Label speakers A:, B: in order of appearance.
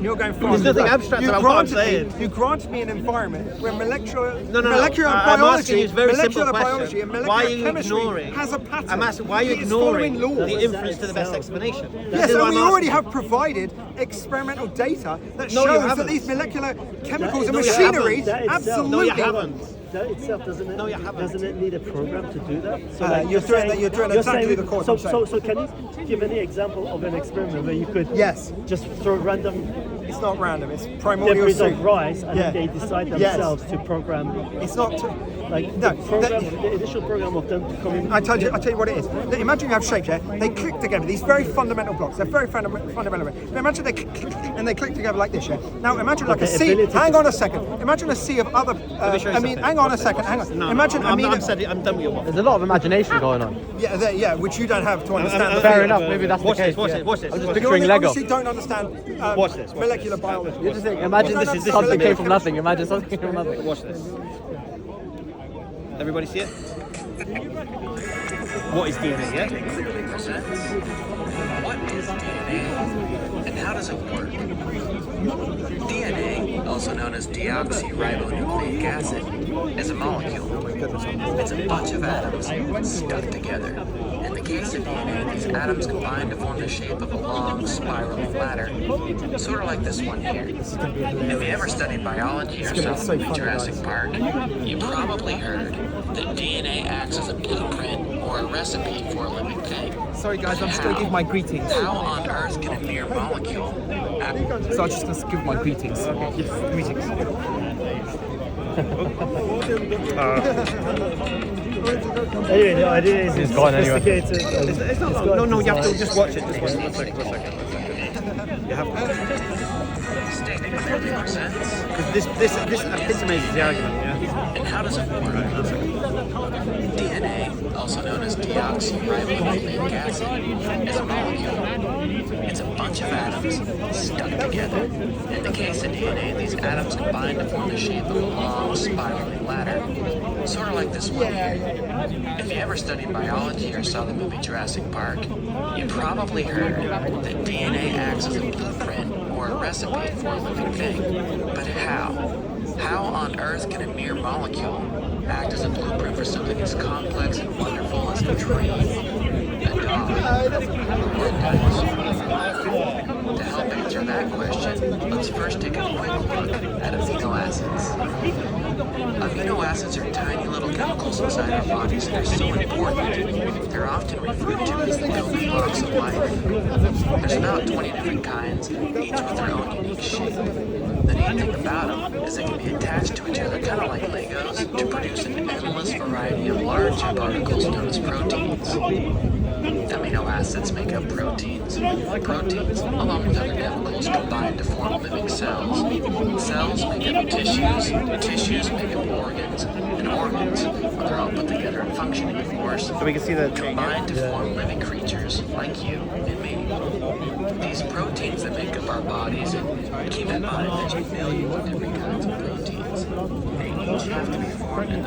A: You're going far.
B: There's nothing abstract about what I'm saying.
A: You granted me an environment where molecular
B: biology and molecular chemistry
A: has a pattern.
B: I'm asking, why are you ignoring the inference to the best explanation?
A: Yes, and we already have provided experimental data that shows that these molecular chemicals and machinery absolutely.
B: No, you haven't.
C: That itself doesn't it need a program to do that? So
A: you're doing exactly the course.
C: So can you give any example of an experiment where you could just throw random?
A: It's not random. It's primordial
C: debris of rice, and then they decide themselves to program.
A: It's not
C: the initial program of them to come in.
A: I tell you what it is. Imagine you have shapes. Yeah, they click together. These very fundamental blocks. They're very fundamental. Now imagine they click and they click together like this. Yeah. Now imagine like a sea. Hang on a second. Imagine a sea of other. Hang on a second. Hang on.
B: No,
A: imagine.
B: I'm done with your.
D: There's a lot of imagination going on.
A: Yeah, which you don't have to understand.
D: Fair enough. Maybe that's the case.
B: Watch this.
D: I'm just picturing Lego.
A: You don't understand molecular biology.
D: You're just saying, imagine something came from nothing. Imagine something came from nothing.
B: Watch this. Everybody see it? What is DNA? Yeah.
E: What is DNA and how does it work? DNA, also known as deoxyribonucleic acid, is a molecule. It's a bunch of atoms stuck together. In the case of DNA, these atoms combine to form the shape of a long, spiraling ladder, sort of like this one here. If you ever studied biology or saw the movie Jurassic Park, you probably heard that DNA acts as a blueprint or a recipe for a living thing.
F: Sorry guys, I'm just going to give my greetings.
E: How on earth can a mere molecule
F: So I'm just going to give my greetings. Okay. Yes, greetings.
C: Anyway, the idea is
D: It's gone anyway.
C: sophisticated.
B: It's not long. No, you have to just watch it. Just watch it. One second. You have to.
E: stating clearly presents.
B: This epitomizes the argument, yeah?
E: And how does it work? DNA, also known as deoxyribonucleic acid, is a molecule. It's a bunch of atoms stuck together. In the case of DNA, these atoms combine to form the shape of a long, spiraling ladder, sort of like this one here. If you ever studied biology or saw the movie Jurassic Park, you probably heard that DNA acts as a blueprint or a recipe for a living thing. But how? How on earth can a mere molecule act as a blueprint for something as complex and wonderful as a tree, a dog, or a dinosaur? To help answer that question, let's first take a quick look at amino acids. Amino acids are tiny little chemicals inside our bodies that are so important. They're often referred to as the building blocks of life. There's about 20 different kinds, each with their own unique shape. The neat thing about them is they can be attached to each other kind of like Legos to produce an endless variety of larger particles known as proteins. Amino acids make up proteins. Proteins, along with other chemicals, combine to form living cells. Cells make up tissues. Tissues make up organs. And organs, when they're all put together and functioning, of course,
B: So we can see that
E: combine to form living creatures like you and me. These proteins that make up our bodies, and keep in mind there's millions of different kinds of proteins. They each have to be formed in